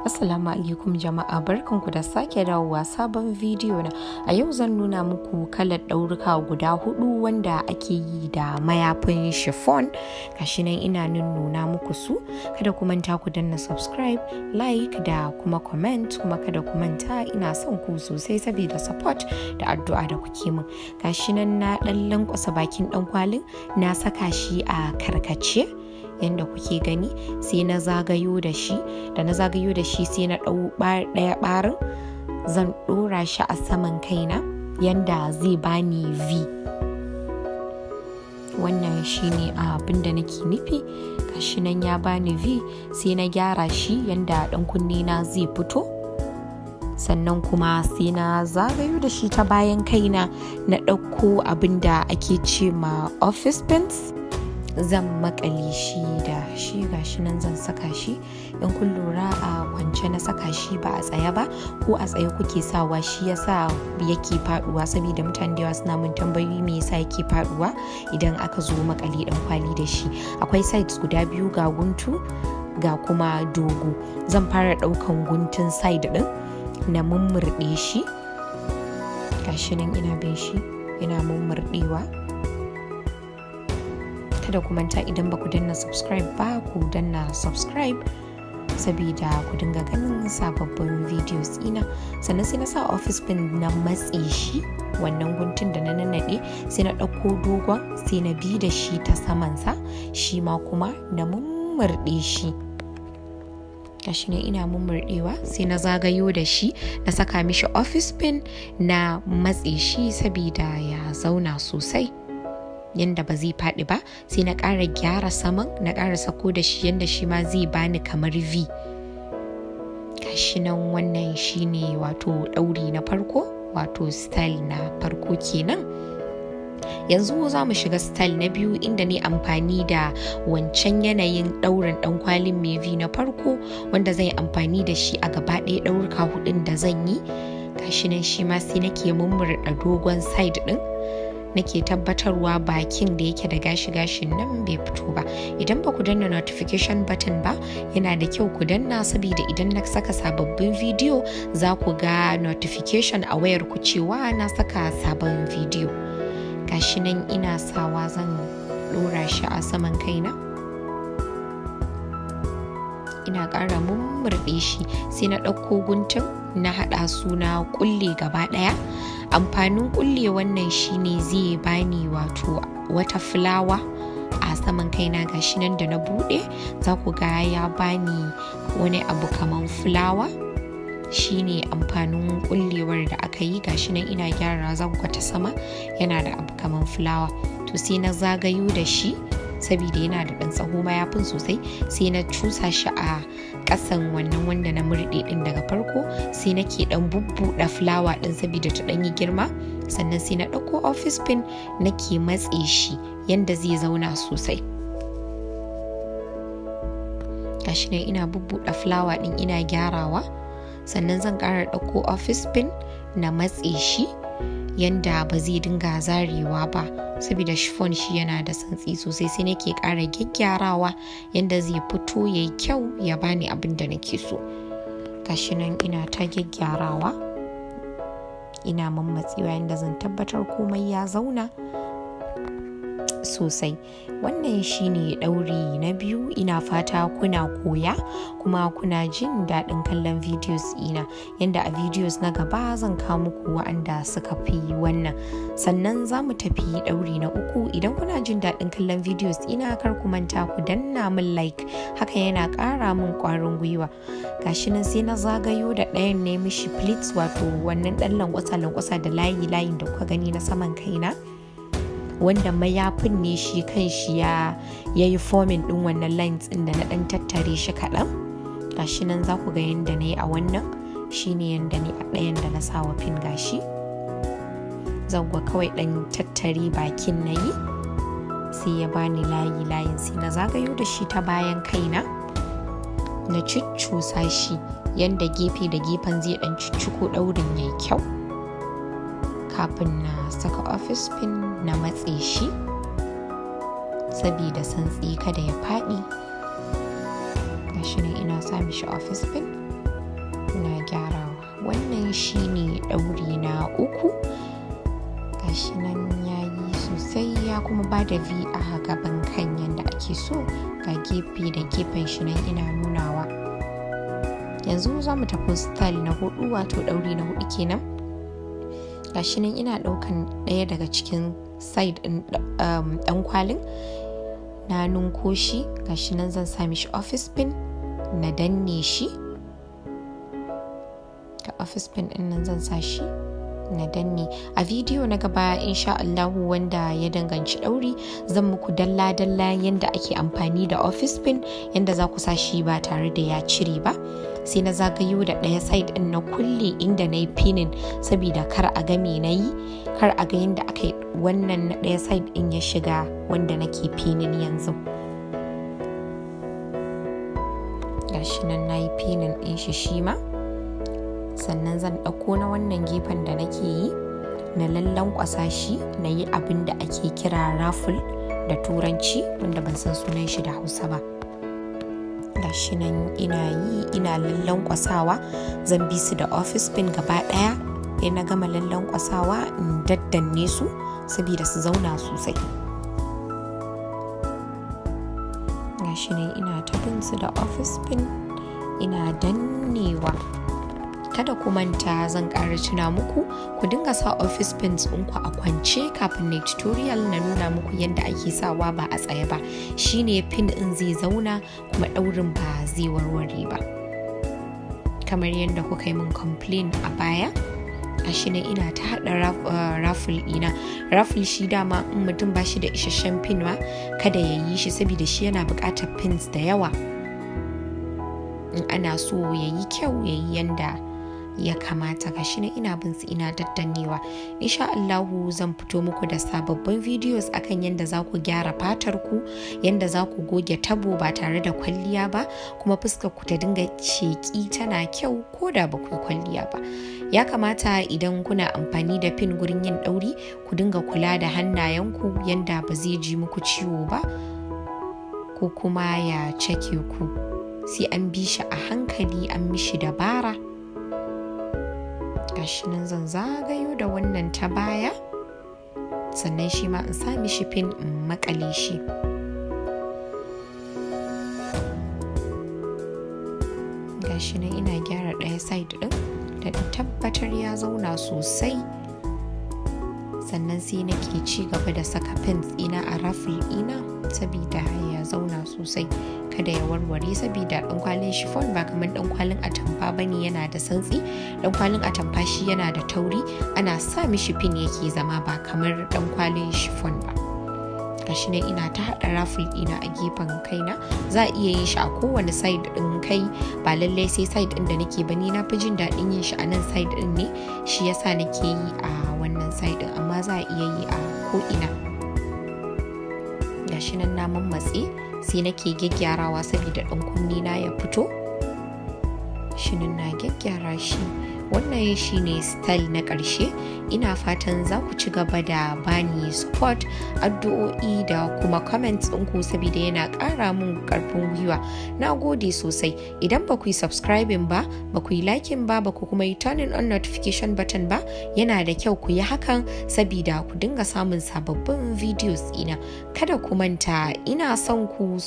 Assalamu alaikum jama'a, barkanku da sake dawowa sabon bidiyo na. A yau zan nuna muku kalar ɗaurika guda 4 wanda ake yi da mayafin chiffon. Gashi nan ina nuna muku su. Kada ku manta ku danna subscribe, like da kuma comment, kuma kada ku manta ina son ku sosai saboda support da addu'a da kuke min. Gashi nan na ɗan lankwasa bakin dankwalin, na saka shi a karkace yanda kuke gani, sai na zagayo da shi sai na ɗau ɗaya ɓarin zan ɗora shi a saman kaina yanda zai bani V. Wannan shine abin da nake nufi. Gashi nan ya bani V, sai na gyara shi yanda ɗan kunne na zai fito, sannan kuma sai na zagayo da shi ta bayan kaina na ɗauko abin da ake ce ma office pins. Zan makale shi da shi. Gashi nan zan saka shi. In kun lura a kwance na saka shi ba a tsaye ba, ko a tsaye kuke sawa shi yasa yake faduwa, saboda mutane da yawa suna mun tambayoyi me yasa yake faduwa idan aka zo makale dan kwali da shi. Akwai sides guda biyu, ga guntu ga kuma dogo. Zan fara daukan guntun side din na mummurde shi. Gashi nan ina bin shi ina mummurdewa. Kada ku manta idan ba ku danna subscribe ba, ku danna subscribe saboda ku dinga ganin sababbin videos ina. Sannan sai na sa office pin na matse shi, wannan guntun da na nannaɗe sai na ɗauko dogon sai na bi da shi ta samansa, shi ma kuma na mummurɗe shi. Gashi ne ina mummurɗewa, sai na zagayo da shi na saka mishi office pin na matse shi saboda ya zauna sosai yanda ba zai faɗi ba. Sai na ƙara gyara saman, na ƙara sako da shi yanda shi ma zai bani kamar V. Gashi nan wannan shine wato ɗauri na farko, wato style na farko kenan. Yanzu za mu shiga style na biyu, inda ne amfani da wancan yanayin ɗaurin ɗankwalin mai V na farko wanda zan yi amfani da shi a gaba ɗaya ɗaurika 4 da zan yi. Gashi nan shi ma sai nake mummurɗa dogon side ɗin, nake tabbatarwa bakin da yake da gashin nan bai fito ba. Idan ba ku danna notification button ba, yana da kyau ku danna, saboda idan na saka sababbin video za ku ga notification a wayar ku cewa na saka sabon video. Gashi nan ina sawa zan dora shi a saman kaina, ina ƙara mummurɗe shi, sai na ɗauko guntun na haɗa su na ƙulle gaba ɗaya. Amfanin kulle wannan shine zai bani wato wata fulawa a saman kaina. Gashi nan da na bude za ku ga ya bani wani abu kaman fulawa. Shine amfanin kullewar da aka yi. Gashi nan ina gyara, za ku ga ta sama yana da abu kaman fulawa. To sai na zagayo da shi saboda yana da ɗan tsaho mayafin sosai, sai na cusa shi a ƙasan wannan wanda na murɗe ɗin daga farko. Sai nake ɗan bubbuɗe fulawa ɗin saboda ta ɗan yi girma. Sannan sai na ɗauko office pin nake matse shi yanda zai zauna sosai. Gashi nan ina bubbuɗe fulawa ɗin ina gyarawa. Sannan zan ƙara ɗauko office pin na matse shi yanda ba zai dinga zarewa ba, saboda chiffon shi yana da santsi sosai. Sai nake ƙara gyaggyarawa yanda zai fito yayi kyau ya bani abin da nake so. Gashi nan ina ta gyaggyarawa, ina mammatsewa yanda zan tabbatar komai ya zauna sosai. Wannan shine ɗauri na biyu. Ina fata kuna koya kuma kuna jin daɗin kallon videos ina. Yanda a videos na gaba zan kawo muku wa'anda suka fi wannan. Sannan za mu tafi ɗauri na 3. Idan kuna jin daɗin kallon videos ina, kar ku manta ku danna min like, haka yana ƙara min ƙwarin gwiwa. Gashi nan sai na zagayo da ɗayan ne mishi pleats, wato wannan ɗan lankwasa da layin da kuka gani na saman kaina, wanda mayafin ne shi kan shi ya yi forming din wannan lines din da na dan tattare shi kaɗan. Gashi nan za ku ga yanda ne a wannan, shine yanda ne a ɗayan da na sawa pin. Gashi zan ga kawai dan tattare bakin na yi, sai ya bani layin. Sai na zagayo da shi ta bayan kaina na cuccusa shi yanda gefe da gefen zai dan cuccuko ɗaurin yayi kyau. Kafin na saka office pin na matse shi saboda santsi kada ya faɗi. Gashi nan ina sa mishi office pin ina gyarawa. Wannan shine dauri na uku, gashi nan yayi sosai ya kuma bada V a gaban kan yanda ake so, ga gefe da gefen shi nan ina nunawa. Yanzu za mu tafi style na hudu, wato dauri na hudu kenan. Gashi nan ina daukan daya daga cikin side din dankwalin na nunko shi, gashi nan zan sa mishi office pin na danne shi. Ga office pin din nan zan sa shi na danne. A bidiyo na gaba insha Allahu wanda ya danganci dauri zan muku dalla yanda ake amfani da office pin, yanda za ku sa shi ba tare da ya cire ba. Sai na zagayo da ɗaya side din na kulle inda na yi pinin, saboda kar a ga me na yi, kar a ga yanda aka yi wannan na ɗaya side din ya shiga wanda nake pinin yanzu. Gashi nan na yi pinin din shi ma. Sannan zan ɗauko na wannan gefen da nake yi na lallankwasa shi, na yi abin da ake kira raffle da turanci, wanda ban san sunan shi da Hausa ba. Gashi nan ina lallankwasawa, zan bi su da office pin gaba ɗaya. Sai na gama lallankwasawa in daddanne su saboda su zauna sosai. Gashi nan ina ta bin su da office pin ina dannewa. Kada ku manta, zan ƙara tuna muku ku dinga sa office pins ɗinku a kwance kafin na tutorial na nuna muku yadda ake sawa ba a tsaye ba. Shine pin ɗin zai zauna kuma ɗaurin ba zai warware ba, kamar yadda kuka yi min complain a baya. Gashi nan ina ta haɗa raffle ɗina. Raffle shi dama in mutum ba shi da isasshen pin ma kada ya yi shi, saboda shi yana buƙatar pins da yawa in ana so ya yi kyau, ya yi yanda ya kamata. Gashi nan ina bin su ina daddannewa. Insha Allahu zan fito muku da sababbin videos akan yanda za ku gyara fatar ku, yanda za ku goge tabo ba tare da kwalliya ba, kuma fuskar ku ta dinga sheki tana kyau ko da ba ku yi kwalliya ba. Ya kamata idan kuna amfani da pin gurin yin dauri ku dinga kula da hannayenku yanda ba zai ji muku ciwo ba ko kuma ya cake ku. Sai an bi shi a hankali, an mishi dabara. Gashi nan zan zagayo da wannan ta baya, sannan shi ma in sa mishi pin in makale shi. Gashi nan ina gyara ɗaya side ɗin da tabbatar ya zauna sosai. Sannan sai nake ci gaba da saka pins ina a raffle ina saboda ya zauna sosai, kada ya warware, saboda dankwalin chiffon ba kamar dankwalin atamfa bane, yana da santsi. Dankwalin atamfa shi yana da tauri, ana sa mishi pin yake zama, ba kamar dankwalin chiffon ba. Gashi nan ina ta haɗa raffle ina a gefen kaina. Za a iya yin shi a kowane side ɗin kai, ba lallai sai side ɗin da nake ba. Ni na fi jin daɗin yin shi a nan side ɗin ne, shi yasa nake yi a wannan side ɗin, amma za a iya yi a ko'ina. Gashi nan na mammatse, sai nake gyaggyarawa saboda ɗan kunni na ya fito. Shi nan na gyaggyara shi. Wannan shine style na ƙarshe. Ina fatan za ku ci gaba da bani support, addu'o'i da kuma comments ɗinku, saboda yana ƙara mun ƙarfin gwiwa. Na gode sosai. Idan ba ku yi subscribing ba, ba ku yi liking ba, ba ku kuma yi turning on notification button ba, yana da kyau ku yi hakan saboda ku dinga samun sababbin videos ina. Kada ku manta, ina son ku